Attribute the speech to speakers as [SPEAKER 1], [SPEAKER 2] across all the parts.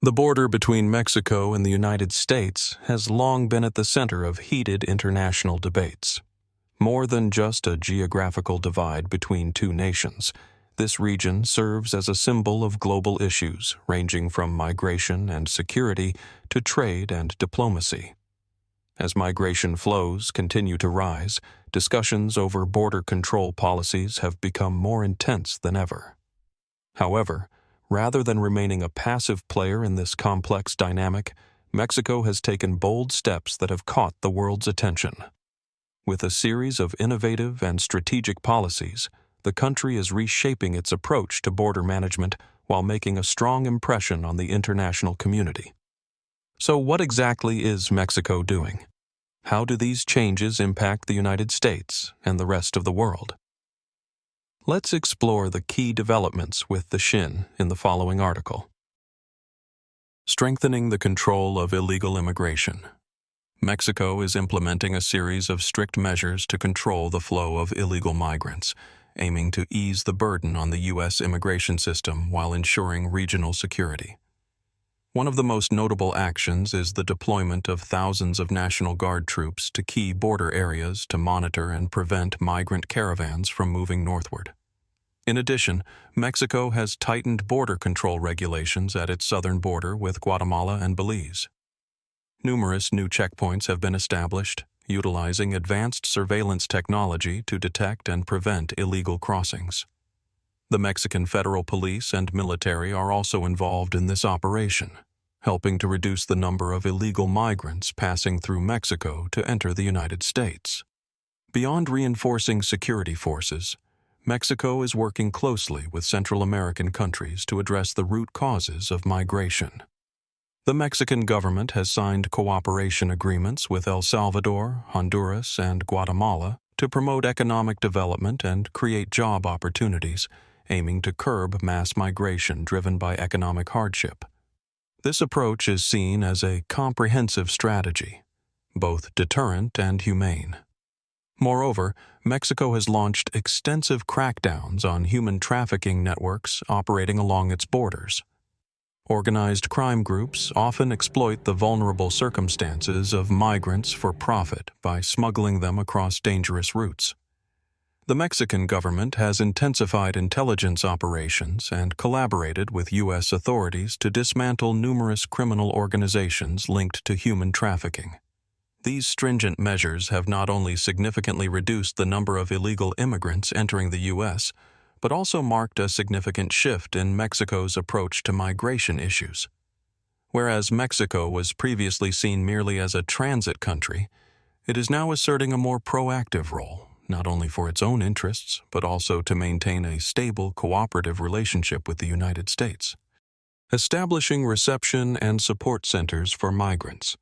[SPEAKER 1] The border between Mexico and the United States has long been at the center of heated international debates. More than just a geographical divide between two nations, this region serves as a symbol of global issues ranging from migration and security to trade and diplomacy. As migration flows continue to rise, discussions over border control policies have become more intense than ever. However, rather than remaining a passive player in this complex dynamic, Mexico has taken bold steps that have caught the world's attention. With a series of innovative and strategic policies, the country is reshaping its approach to border management while making a strong impression on the international community. So what exactly is Mexico doing? How do these changes impact the United States and the rest of the world? Let's explore the key developments with the Shin in the following article. Strengthening the control of illegal immigration. Mexico is implementing a series of strict measures to control the flow of illegal migrants, aiming to ease the burden on the U.S. immigration system while ensuring regional security. One of the most notable actions is the deployment of thousands of National Guard troops to key border areas to monitor and prevent migrant caravans from moving northward. In addition, Mexico has tightened border control regulations at its southern border with Guatemala and Belize. Numerous new checkpoints have been established, utilizing advanced surveillance technology to detect and prevent illegal crossings. The Mexican federal police and military are also involved in this operation, helping to reduce the number of illegal migrants passing through Mexico to enter the United States. Beyond reinforcing security forces, Mexico is working closely with Central American countries to address the root causes of migration. The Mexican government has signed cooperation agreements with El Salvador, Honduras, and Guatemala to promote economic development and create job opportunities, aiming to curb mass migration driven by economic hardship. This approach is seen as a comprehensive strategy, both deterrent and humane. Moreover, Mexico has launched extensive crackdowns on human trafficking networks operating along its borders. Organized crime groups often exploit the vulnerable circumstances of migrants for profit by smuggling them across dangerous routes. The Mexican government has intensified intelligence operations and collaborated with U.S. authorities to dismantle numerous criminal organizations linked to human trafficking. These stringent measures have not only significantly reduced the number of illegal immigrants entering the U.S., but also marked a significant shift in Mexico's approach to migration issues. Whereas Mexico was previously seen merely as a transit country, it is now asserting a more proactive role, not only for its own interests, but also to maintain a stable, cooperative relationship with the United States. Establishing reception and support centers for migrants.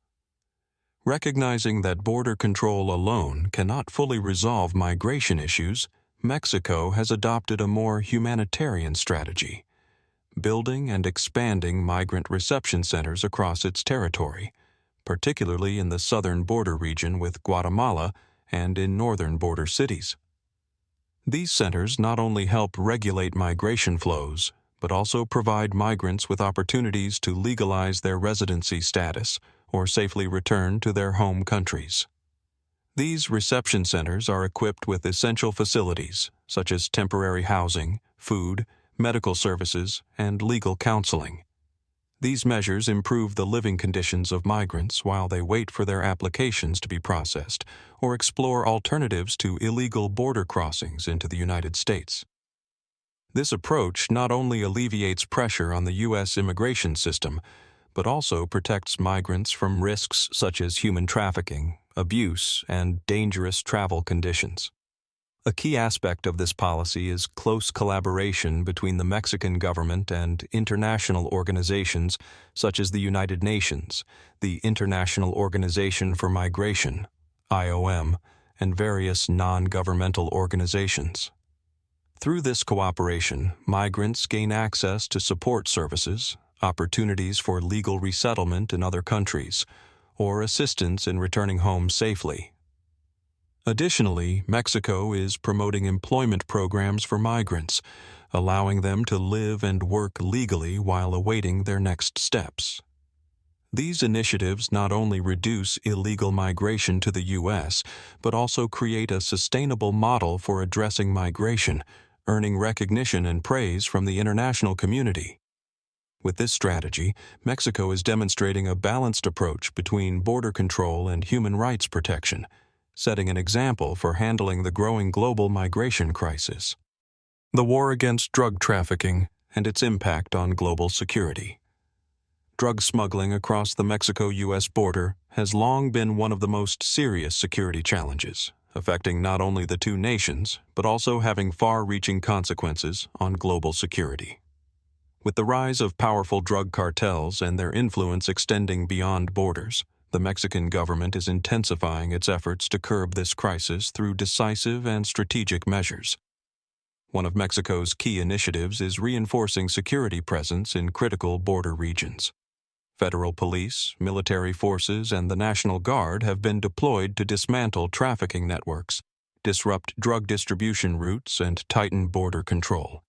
[SPEAKER 1] Recognizing that border control alone cannot fully resolve migration issues, Mexico has adopted a more humanitarian strategy, building and expanding migrant reception centers across its territory, particularly in the southern border region with Guatemala and in northern border cities. These centers not only help regulate migration flows, but also provide migrants with opportunities to legalize their residency status or safely return to their home countries. These reception centers are equipped with essential facilities such as temporary housing, food, medical services, and legal counseling. These measures improve the living conditions of migrants while they wait for their applications to be processed or explore alternatives to illegal border crossings into the United States. This approach not only alleviates pressure on the U.S. immigration system, but also protects migrants from risks such as human trafficking, abuse, and dangerous travel conditions. A key aspect of this policy is close collaboration between the Mexican government and international organizations such as the United Nations, the International Organization for Migration, IOM, and various non-governmental organizations. Through this cooperation, migrants gain access to support services, opportunities for legal resettlement in other countries, or assistance in returning home safely. Additionally, Mexico is promoting employment programs for migrants, allowing them to live and work legally while awaiting their next steps. These initiatives not only reduce illegal migration to the U.S., but also create a sustainable model for addressing migration, earning recognition and praise from the international community. With this strategy, Mexico is demonstrating a balanced approach between border control and human rights protection, setting an example for handling the growing global migration crisis. The war against drug trafficking and its impact on global security. Drug smuggling across the Mexico-U.S. border has long been one of the most serious security challenges, affecting not only the two nations, but also having far-reaching consequences on global security. With the rise of powerful drug cartels and their influence extending beyond borders, the Mexican government is intensifying its efforts to curb this crisis through decisive and strategic measures. One of Mexico's key initiatives is reinforcing security presence in critical border regions. Federal police, military forces, and the National Guard have been deployed to dismantle trafficking networks, disrupt drug distribution routes, and tighten border control.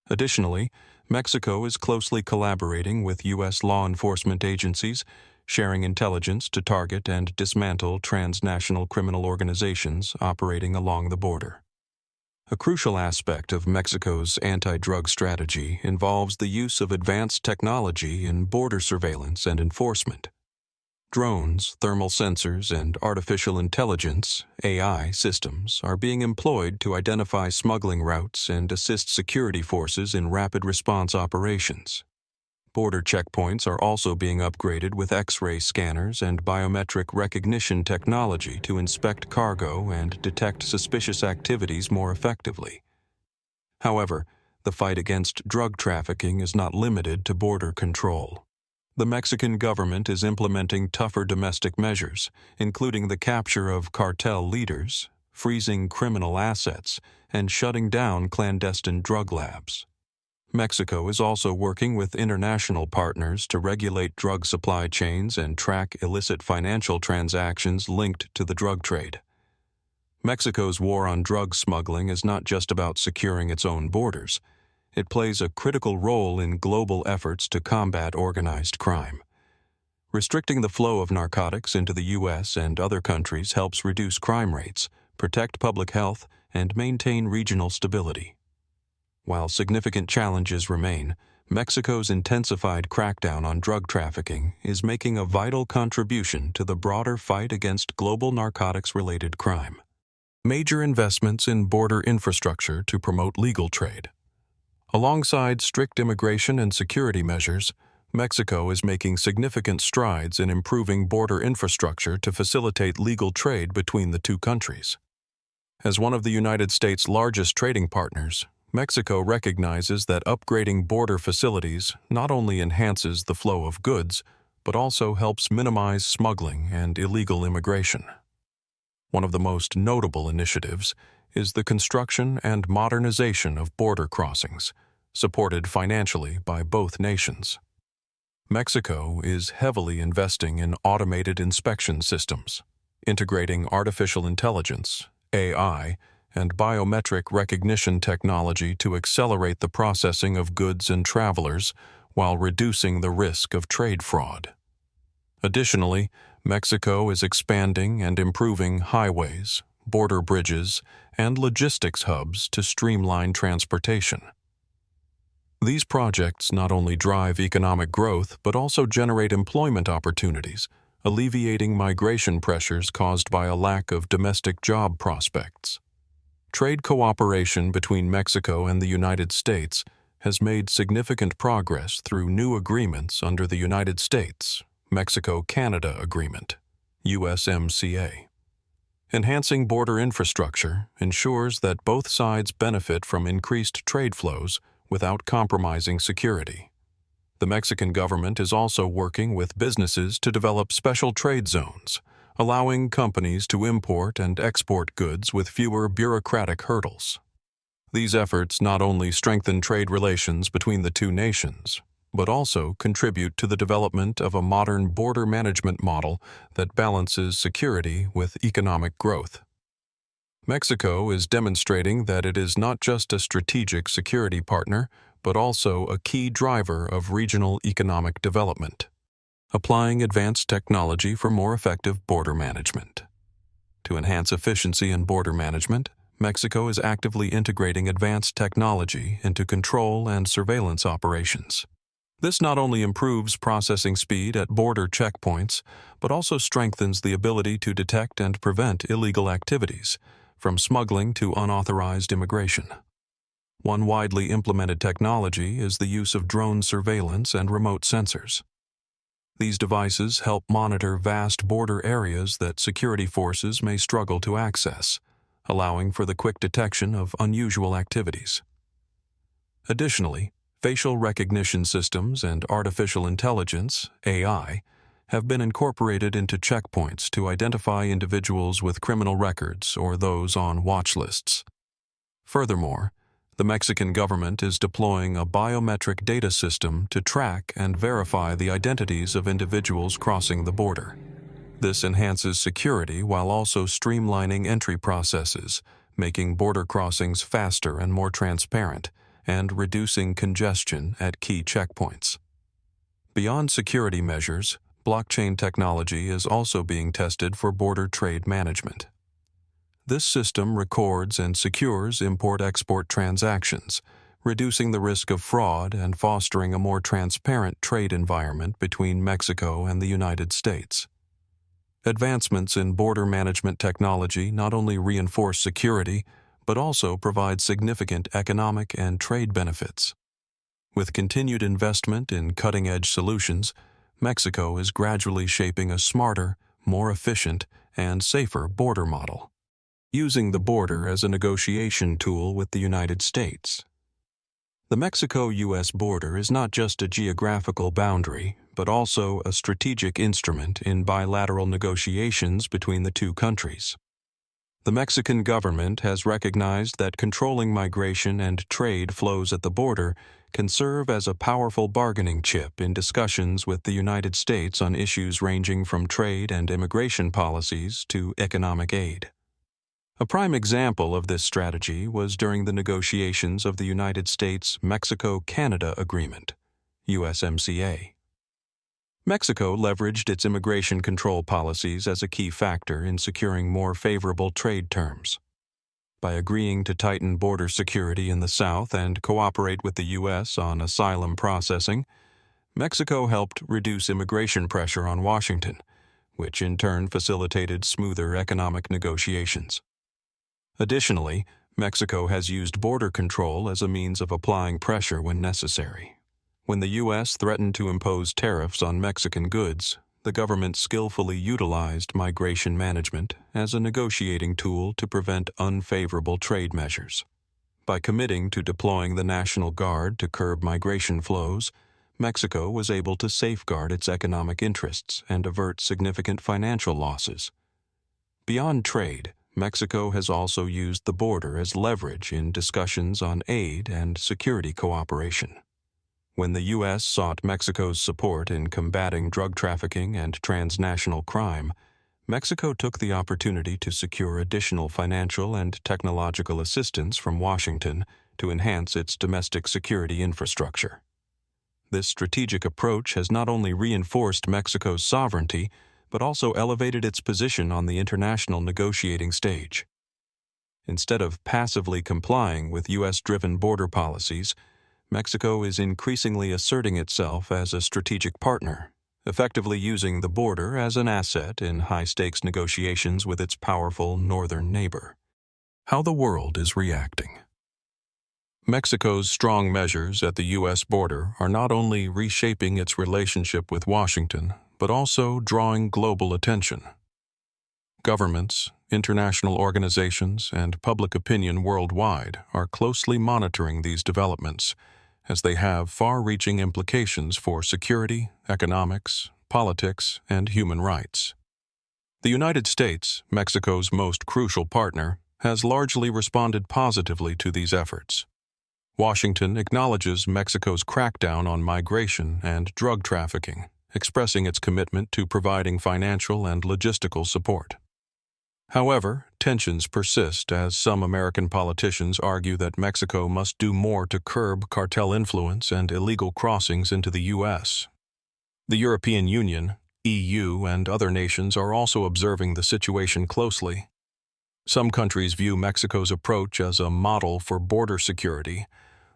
[SPEAKER 1] Additionally, Mexico is closely collaborating with U.S. law enforcement agencies, sharing intelligence to target and dismantle transnational criminal organizations operating along the border. A crucial aspect of Mexico's anti-drug strategy involves the use of advanced technology in border surveillance and enforcement. Drones, thermal sensors, and artificial intelligence (AI) systems are being employed to identify smuggling routes and assist security forces in rapid response operations. Border checkpoints are also being upgraded with X-ray scanners and biometric recognition technology to inspect cargo and detect suspicious activities more effectively. However, the fight against drug trafficking is not limited to border control. The Mexican government is implementing tougher domestic measures, including the capture of cartel leaders, freezing criminal assets, and shutting down clandestine drug labs. Mexico is also working with international partners to regulate drug supply chains and track illicit financial transactions linked to the drug trade. Mexico's war on drug smuggling is not just about securing its own borders. It plays a critical role in global efforts to combat organized crime. Restricting the flow of narcotics into the U.S. and other countries helps reduce crime rates, protect public health, and maintain regional stability. While significant challenges remain, Mexico's intensified crackdown on drug trafficking is making a vital contribution to the broader fight against global narcotics-related crime. Major investments in border infrastructure to promote legal trade. Alongside strict immigration and security measures, Mexico is making significant strides in improving border infrastructure to facilitate legal trade between the two countries. As one of the United States' largest trading partners, Mexico recognizes that upgrading border facilities not only enhances the flow of goods, but also helps minimize smuggling and illegal immigration. One of the most notable initiatives is the construction and modernization of border crossings, supported financially by both nations. Mexico is heavily investing in automated inspection systems, integrating artificial intelligence, AI, and biometric recognition technology to accelerate the processing of goods and travelers while reducing the risk of trade fraud. Additionally, Mexico is expanding and improving highways, border bridges, and logistics hubs to streamline transportation. These projects not only drive economic growth but also generate employment opportunities, alleviating migration pressures caused by a lack of domestic job prospects. Trade cooperation between Mexico and the United States has made significant progress through new agreements under the United States-Mexico-Canada Agreement, USMCA. Enhancing border infrastructure ensures that both sides benefit from increased trade flows without compromising security. The Mexican government is also working with businesses to develop special trade zones, allowing companies to import and export goods with fewer bureaucratic hurdles. These efforts not only strengthen trade relations between the two nations, but also contribute to the development of a modern border management model that balances security with economic growth. Mexico is demonstrating that it is not just a strategic security partner, but also a key driver of regional economic development, applying advanced technology for more effective border management. To enhance efficiency in border management, Mexico is actively integrating advanced technology into control and surveillance operations. This not only improves processing speed at border checkpoints, but also strengthens the ability to detect and prevent illegal activities, from smuggling to unauthorized immigration. One widely implemented technology is the use of drone surveillance and remote sensors. These devices help monitor vast border areas that security forces may struggle to access, allowing for the quick detection of unusual activities. Additionally, facial recognition systems and artificial intelligence, AI, have been incorporated into checkpoints to identify individuals with criminal records or those on watch lists. Furthermore, the Mexican government is deploying a biometric data system to track and verify the identities of individuals crossing the border. This enhances security while also streamlining entry processes, making border crossings faster and more transparent, and reducing congestion at key checkpoints. Beyond security measures, blockchain technology is also being tested for border trade management. This system records and secures import-export transactions, reducing the risk of fraud and fostering a more transparent trade environment between Mexico and the United States. Advancements in border management technology not only reinforce security, but also provide significant economic and trade benefits. With continued investment in cutting-edge solutions, Mexico is gradually shaping a smarter, more efficient, and safer border model, using the border as a negotiation tool with the United States. The Mexico-U.S. border is not just a geographical boundary, but also a strategic instrument in bilateral negotiations between the two countries. The Mexican government has recognized that controlling migration and trade flows at the border can serve as a powerful bargaining chip in discussions with the United States on issues ranging from trade and immigration policies to economic aid. A prime example of this strategy was during the negotiations of the United States-Mexico-Canada Agreement, USMCA. Mexico leveraged its immigration control policies as a key factor in securing more favorable trade terms. By agreeing to tighten border security in the south and cooperate with the U.S. on asylum processing, Mexico helped reduce immigration pressure on Washington, which in turn facilitated smoother economic negotiations. Additionally, Mexico has used border control as a means of applying pressure when necessary. When the U.S. threatened to impose tariffs on Mexican goods, the government skillfully utilized migration management as a negotiating tool to prevent unfavorable trade measures. By committing to deploying the National Guard to curb migration flows, Mexico was able to safeguard its economic interests and avert significant financial losses. Beyond trade, Mexico has also used the border as leverage in discussions on aid and security cooperation. When the U.S. sought Mexico's support in combating drug trafficking and transnational crime, Mexico took the opportunity to secure additional financial and technological assistance from Washington to enhance its domestic security infrastructure. This strategic approach has not only reinforced Mexico's sovereignty, but also elevated its position on the international negotiating stage. Instead of passively complying with U.S.-driven border policies, Mexico is increasingly asserting itself as a strategic partner, effectively using the border as an asset in high-stakes negotiations with its powerful northern neighbor. How the world is reacting. Mexico's strong measures at the U.S. border are not only reshaping its relationship with Washington, but also drawing global attention. Governments, international organizations, and public opinion worldwide are closely monitoring these developments, as they have far-reaching implications for security, economics, politics, and human rights. The United States, Mexico's most crucial partner, has largely responded positively to these efforts. Washington acknowledges Mexico's crackdown on migration and drug trafficking, expressing its commitment to providing financial and logistical support. However, tensions persist as some American politicians argue that Mexico must do more to curb cartel influence and illegal crossings into the U.S. The European Union, EU, and other nations are also observing the situation closely. Some countries view Mexico's approach as a model for border security,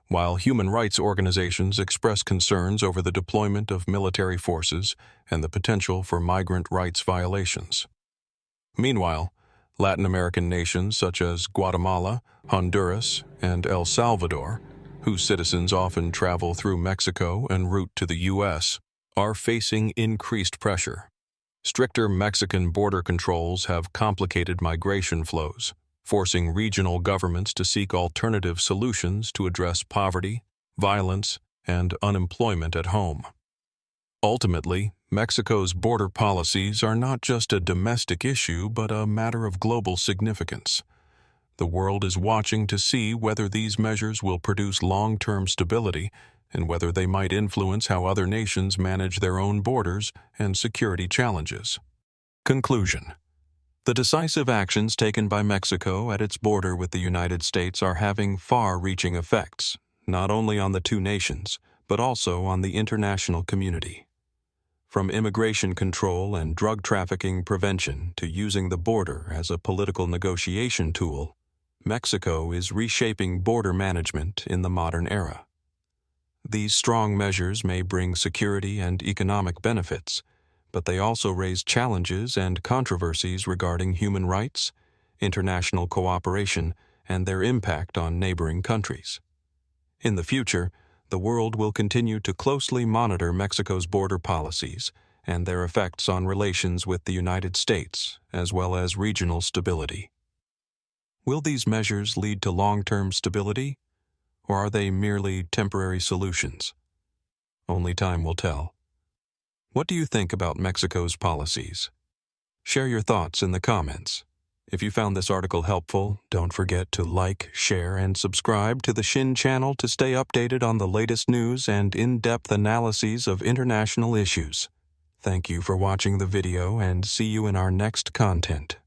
[SPEAKER 1] while human rights organizations express concerns over the deployment of military forces and the potential for migrant rights violations. Meanwhile, Latin American nations such as Guatemala, Honduras, and El Salvador, whose citizens often travel through Mexico en route to the U.S., are facing increased pressure. Stricter Mexican border controls have complicated migration flows, forcing regional governments to seek alternative solutions to address poverty, violence, and unemployment at home. Ultimately, Mexico's border policies are not just a domestic issue but a matter of global significance. The world is watching to see whether these measures will produce long-term stability and whether they might influence how other nations manage their own borders and security challenges. Conclusion: the decisive actions taken by Mexico at its border with the United States are having far-reaching effects, not only on the two nations, but also on the international community. From immigration control and drug trafficking prevention to using the border as a political negotiation tool, Mexico is reshaping border management in the modern era. These strong measures may bring security and economic benefits, but they also raise challenges and controversies regarding human rights, international cooperation, and their impact on neighboring countries. In the future, the world will continue to closely monitor Mexico's border policies and their effects on relations with the United States, as well as regional stability. Will these measures lead to long-term stability, or are they merely temporary solutions? Only time will tell. What do you think about Mexico's policies? Share your thoughts in the comments. If you found this article helpful, don't forget to like, share, and subscribe to the Shin channel to stay updated on the latest news and in-depth analyses of international issues. Thank you for watching the video and see you in our next content.